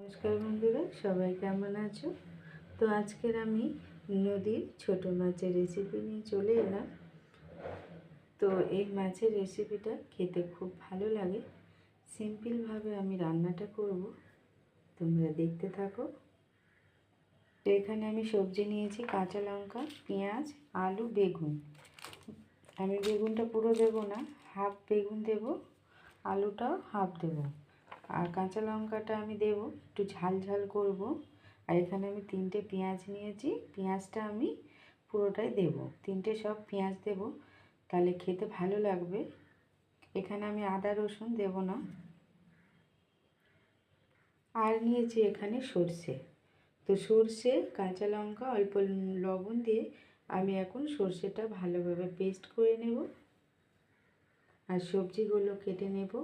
নমস্কার বন্ধুরা, সবাই কেমন আছো? তো আজকের আমি নদীর ছোট মাছের রেসিপি নিয়ে চলে এলাম। তো এই মাছের রেসিপিটা খেতে খুব ভালো লাগে। সিম্পলভাবে আমি রান্নাটা করব, তোমরা দেখতে থাকো। তো এখানে আমি সবজি নিয়েছি, কাঁচা লঙ্কা, পেঁয়াজ, আলু, বেগুন। আমি বেগুনটা পুরো দেবো না, হাফ বেগুন দেব, আলুটাও হাফ দেবো। আর কাঁচা লঙ্কাটা আমি দেব, একটু ঝাল ঝাল করব। আর এখানে আমি 3টে পেঁয়াজ নিয়েছি, পেঁয়াজটা আমি পুরোটাই দেব। 3টে সব পেঁয়াজ দেব, তাহলে খেতে ভালো লাগবে। এখানে আমি আদা রসুন দেব না। আর নিয়েছি এখানে সর্ষে। তো সর্ষে, কাঁচা লঙ্কা, অল্প লবণ দিয়ে আমি এখন সর্ষেটা ভালোভাবে পেস্ট করে নেব। আর সবজিগুলো কেটে নেব।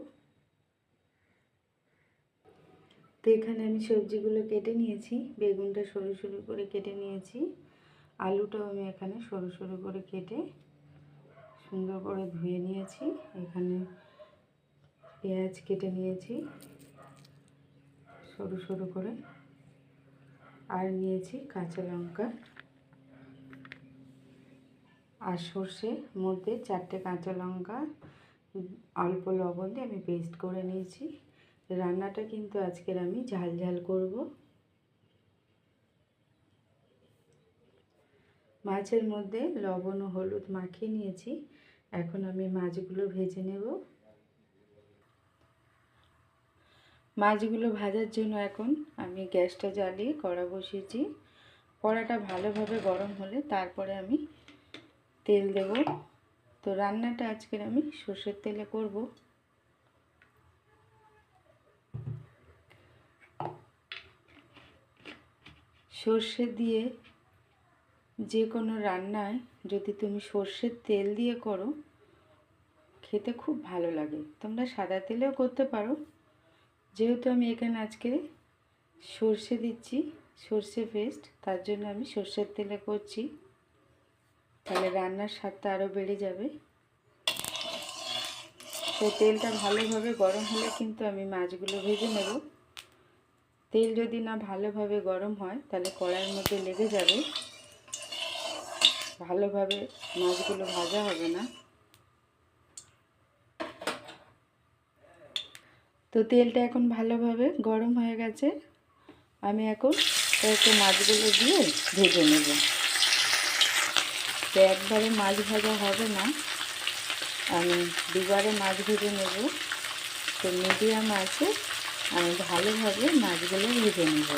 তো এখানে আমি সবজিগুলো কেটে নিয়েছি, বেগুনটা সরু সরু করে কেটে নিয়েছি, আলুটাও আমি এখানে সরু সরু করে কেটে সুন্দর করে ধুয়ে নিয়েছি। এখানে পেঁয়াজ কেটে নিয়েছি সরু সরু করে, আর নিয়েছি কাঁচা লঙ্কা আর সর্ষের মধ্যে 4টে কাঁচা লঙ্কা অল্প লবণ দিয়ে আমি পেস্ট করে নিয়েছি। রান্নাটা কিন্তু আজকের আমি ঝাল ঝাল করব। মাছের মধ্যে লবণ ও হলুদ মাখিয়ে নিয়েছি। এখন আমি মাছগুলো ভেজে নেব। মাছগুলো ভাজার জন্য এখন আমি গ্যাসটা জ্বালিয়ে কড়া বসিয়েছি। কড়াটা ভালোভাবে গরম হলে তারপরে আমি তেল দেব। তো রান্নাটা আজকের আমি সর্ষের তেলে করব। সর্ষে দিয়ে যে কোনো রান্নায় যদি তুমি সর্ষের তেল দিয়ে করো, খেতে খুব ভালো লাগে। তোমরা সাদা তেলেও করতে পারো। যেহেতু আমি এখানে আজকে সর্ষে দিচ্ছি, সর্ষে পেস্ট, তার জন্য আমি সর্ষের তেলে করছি। তাহলে রান্নার স্বাদটা আরও বেড়ে যাবে। তো তেলটা ভালোভাবে গরম হলে কিন্তু আমি মাছগুলো ভেজে নেব। তেল যদি না ভালোভাবে গরম হয় তাহলে কড়াইয়ের মধ্যে লেগে যাবে, ভালোভাবে মাছগুলো ভাজা হবে না। তো তেলটা এখন ভালোভাবে গরম হয়ে গেছে। আমি এখন একটু মাছগুলো দিয়ে ভেজে নেব। তো একবারে মাছ ভাজা হবে না, আমি দুবারে মাছ ভেজে নেব। তো মিডিয়াম আছে, আমি ভালোভাবে মাছগুলো ভেজে নেব।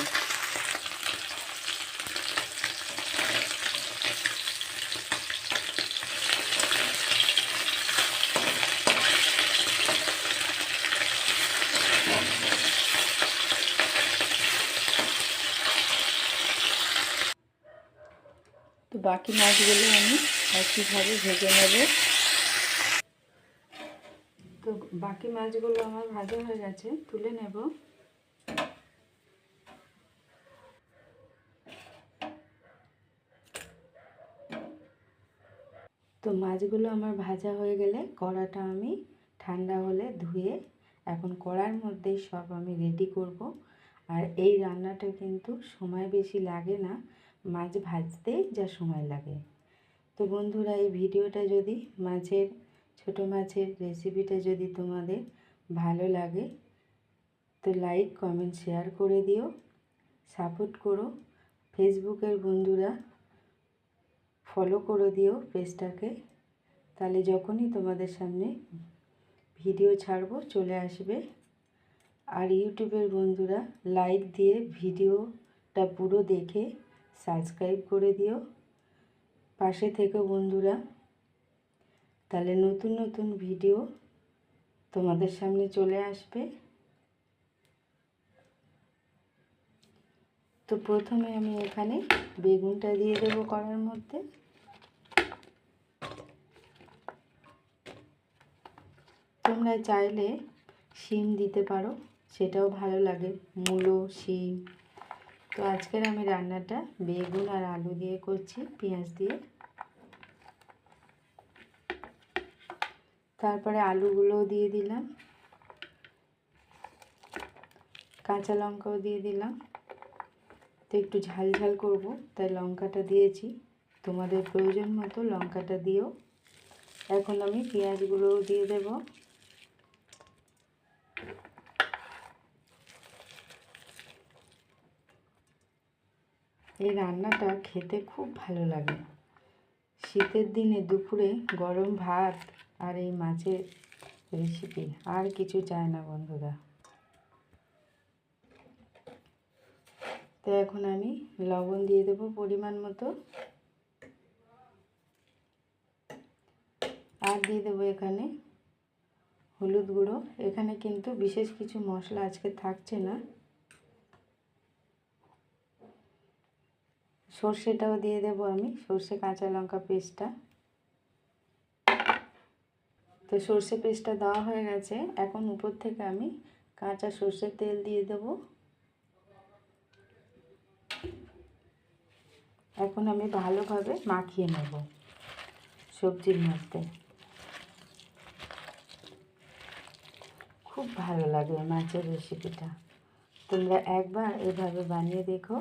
তো বাকি মাছগুলো আমি একইভাবে ভেজে নেব। তো বাকি মাছগুলো আমার ভাজা হয়ে গেছে, তুলে নেব। তো মাছগুলো আমার ভাজা হয়ে গেলে কড়াটা আমি ঠান্ডা হলে ধুয়ে এখন কড়ার মধ্যে সব আমি রেডি করব। আর এই রান্নাটা কিন্তু সময় বেশি লাগে না, মাছ ভাজতেই যা সময় লাগে। তো বন্ধুরা, এই ভিডিওটা যদি ছোট মাছের রেসিপিটা যদি তোমাদের ভালো লাগে তো লাইক, কমেন্ট, শেয়ার করে দিও, সাপোর্ট করো। ফেসবুকের বন্ধুরা ফলো করে দিও পেজটাকে, তাহলে যখনই তোমাদের সামনে ভিডিও ছাড়বো চলে আসবে। আর ইউটিউবের বন্ধুরা লাইক দিয়ে ভিডিওটা পুরো দেখে সাবস্ক্রাইব করে দিও, পাশে থেকে বন্ধুরা, তাহলে নতুন নতুন ভিডিও তোমাদের সামনে চলে আসবে। তো প্রথমে আমি এখানে বেগুনটা দিয়ে দেবো কড়ার মধ্যে। তোমরা চাইলে শিম দিতে পারো, সেটাও ভালো লাগে, মূলো, শিম। তো আজকের আমি রান্নাটা বেগুন আর আলু দিয়ে করছি, পেঁয়াজ দিয়ে। তারপরে আলুগুলোও দিয়ে দিলাম। কাঁচা লঙ্কাও দিয়ে দিলাম। তো একটু ঝাল ঝাল করব তাই লঙ্কাটা দিয়েছি, তোমাদের প্রয়োজন মতো লঙ্কাটা দিও। এখন আমি পেঁয়াজগুলোও দিয়ে দেব। এই রান্নাটা খেতে খুব ভালো লাগে। শীতের দিনে দুপুরে গরম ভাত আর এই মাছের রেসিপি, আর কিছু চাই না বন্ধুরা। তো এখন আমি লবণ দিয়ে দেব পরিমাণ মতো, আর দিয়ে দেবো এখানে হলুদ গুঁড়ো। এখানে কিন্তু বিশেষ কিছু মশলা আজকে থাকছে না। সর্ষেটাও দিয়ে দেব আমি, সর্ষে কাঁচা লঙ্কা পেস্টটা। তো সর্ষে পেস্টটা দেওয়া হয়ে গেছে। এখন উপর থেকে আমি কাঁচা সর্ষের তেল দিয়ে দেব। এখন আমি ভালোভাবে মাখিয়ে নেব সবজির মধ্যে। খুব ভালো লাগে মাছের রেসিপিটা, তোমরা একবার এভাবে বানিয়ে দেখো।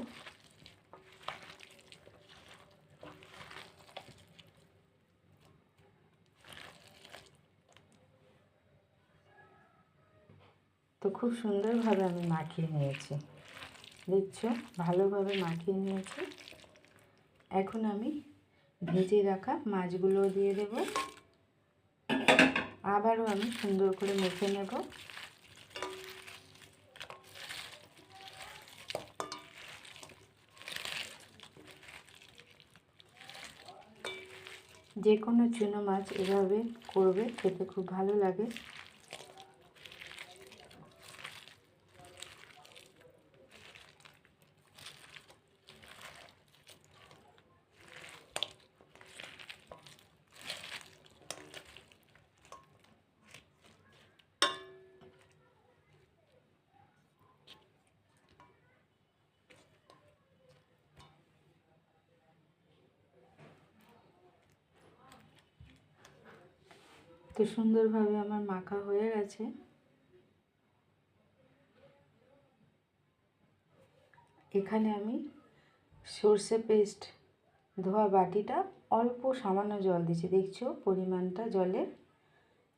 তো খুব সুন্দরভাবে আমি মাখিয়ে নিয়েছি, দেখছো ভালোভাবে মাখিয়ে নিয়েছি। এখন আমি ভেজে রাখা মাছগুলো দিয়ে দেব। আবারও আমি সুন্দর করে মেখে নেব। যে কোনো চুনো মাছ এভাবে করবে, খেতে খুব ভালো লাগে। তো সুন্দরভাবে আমার মাখা হয়ে গেছে। এখানে আমি সর্ষে পেস্ট ধোয়া বাটিটা অল্প সামান্য জল দিয়েছি, দেখছো পরিমাণটা জলের।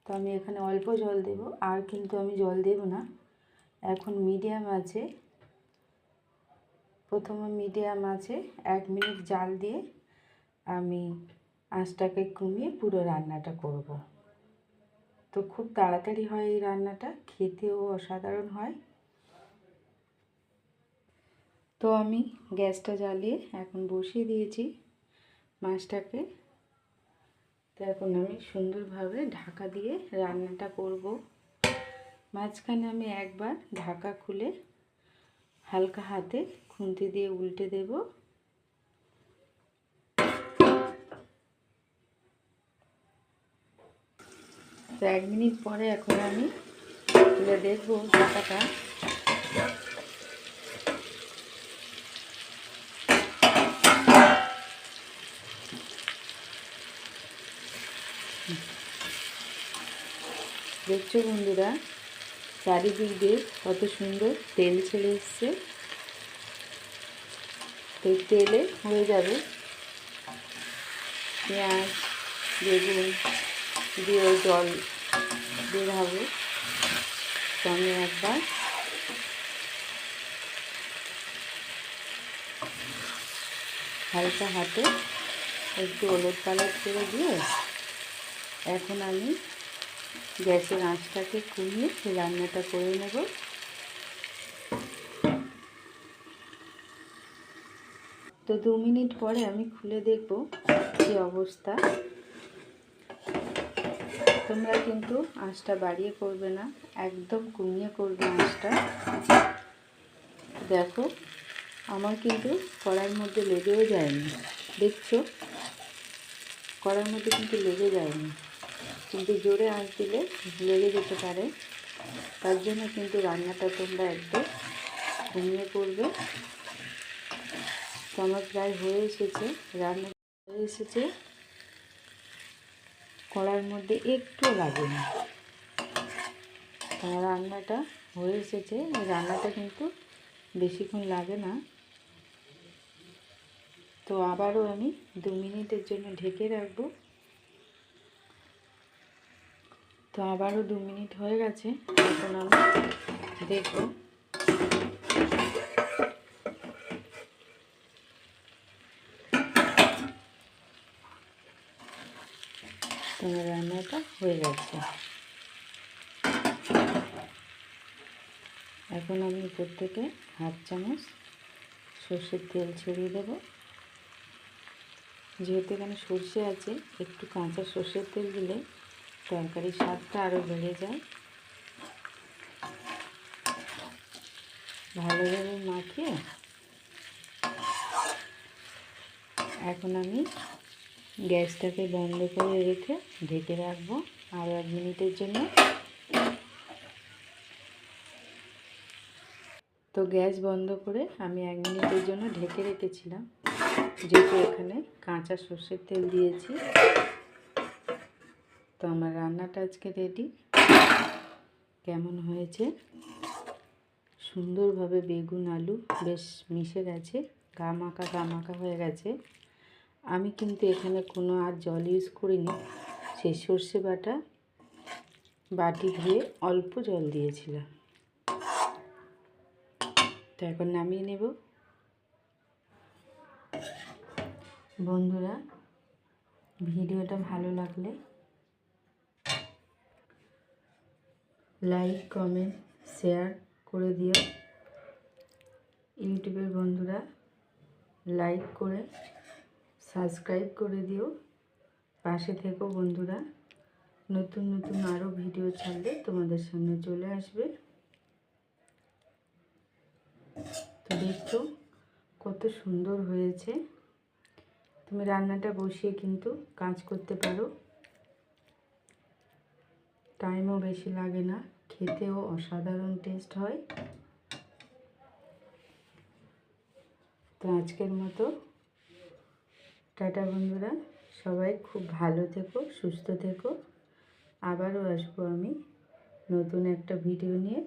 তো আমি এখানে অল্প জল দেব, আর কিন্তু আমি জল দেব না। এখন মিডিয়াম আছে, প্রথমে মিডিয়াম আছে 1 মিনিট জাল দিয়ে আমি আঁচটাকে কমিয়ে পুরো রান্নাটা করব। তো খুব তাড়াতাড়ি হয় এই রান্নাটা, খেতেও অসাধারণ হয়। তো আমি গ্যাসটা জ্বালিয়ে এখন বসিয়ে দিয়েছি মাছটাকে। তো এখন আমি সুন্দরভাবে ঢাকা দিয়ে রান্নাটা করব। মাঝখানে আমি একবার ঢাকা খুলে হালকা হাতে খুন্তি দিয়ে উল্টে দেব। তো 1 মিনিট পরে এখন আমি তুলে দেখব ঢাকাটা। দেখছো বন্ধুরা, চারিদিক দিয়ে কত সুন্দর তেল ছেড়ে এসছে। তো তেলে হয়ে যাবে পেঁয়াজ বেগুন দিয়ে জল বের হবে। তো আমি একবার হালকা হাতে একটু হলুদ কালার করে দিয়ে এখন আমি গ্যাসের আঁচটাকে কমিয়ে রান্নাটা করে নেব। তো 2 মিনিট পরে আমি খুলে দেখব কি অবস্থা। তোমরা কিন্তু আঁচটা বাড়িয়ে করবে না, একদম কমিয়ে করবে আঁচটা। দেখো আমার কিন্তু কড়াইয়ের মধ্যে লেগেও যায়নি, দেখছো কড়াইয়ের মধ্যে কিন্তু লেগে যায়নি। কিন্তু জোরে আঁচ দিলে লেগে যেতে পারে, তার জন্য কিন্তু রান্নাটা তোমরা একদম কমিয়ে করবে। তো আমার প্রায় হয়ে এসেছে, রান্না হয়ে এসেছে, কড়াইয়ের মধ্যে একটু লাগেনি। রান্নাটা হয়ে এসেছে। রান্নাটা কিন্তু বেশিক্ষণ লাগে না। তো আবারও আমি 2 মিনিটের জন্য ঢেকে রাখবো। তো আবারও 2 মিনিট হয়ে গেছে। এখন আমি দেখব তোমার রান্নাটা হয়ে গেছে। এখন আমি উপর থেকে 1/2 চামচ সর্ষের তেল ছড়িয়ে দেব। যেহেতু এখানে সর্ষে আছে, একটু কাঁচা সর্ষের তেল দিলে তরকারির স্বাদটা আরও বেড়ে যায়। ভালোভাবে মাখিয়ে এখন আমি গ্যাসটাকে বন্ধ করে রেখে ঢেকে রাখবো আরও 1 মিনিটের জন্য। তো গ্যাস বন্ধ করে আমি 1 মিনিটের জন্য ঢেকে রেখেছিলাম, যেহেতু এখানে কাঁচা সর্ষের তেল দিয়েছি। তো আমার রান্নাটা আজকে রেডি। কেমন হয়েছে? সুন্দরভাবে বেগুন আলু বেশ মিশে গেছে, গা মাখা হয়ে গেছে। আমি কিন্তু এখানে কোনো আর জল ইউজ করিনি, সেই সর্ষে বাটা বাটি দিয়ে অল্প জল দিয়েছিলাম। তো এখন নামিয়ে নেব। বন্ধুরা, ভিডিওটা ভালো লাগলে লাইক কমেন্ট শেয়ার করে দিও। ইউটিউবের বন্ধুরা লাইক করে সাবস্ক্রাইব করে দিও। পাশে থেকো বন্ধুরা, নতুন নতুন আরও ভিডিও ছাড়লে তোমাদের সামনে চলে আসবে। তো দেখছো কত সুন্দর হয়েছে। তুমি রান্নাটা বসিয়ে কিন্তু কাজ করতে পারো, টাইমও বেশি লাগে না, খেতেও অসাধারণ টেস্ট হয়। তো আজকের মতো টাটা বন্ধুরা, সবাই খুব ভালো থেকো, সুস্থ থেকো। আবারও আসবো আমি নতুন একটা ভিডিও নিয়ে।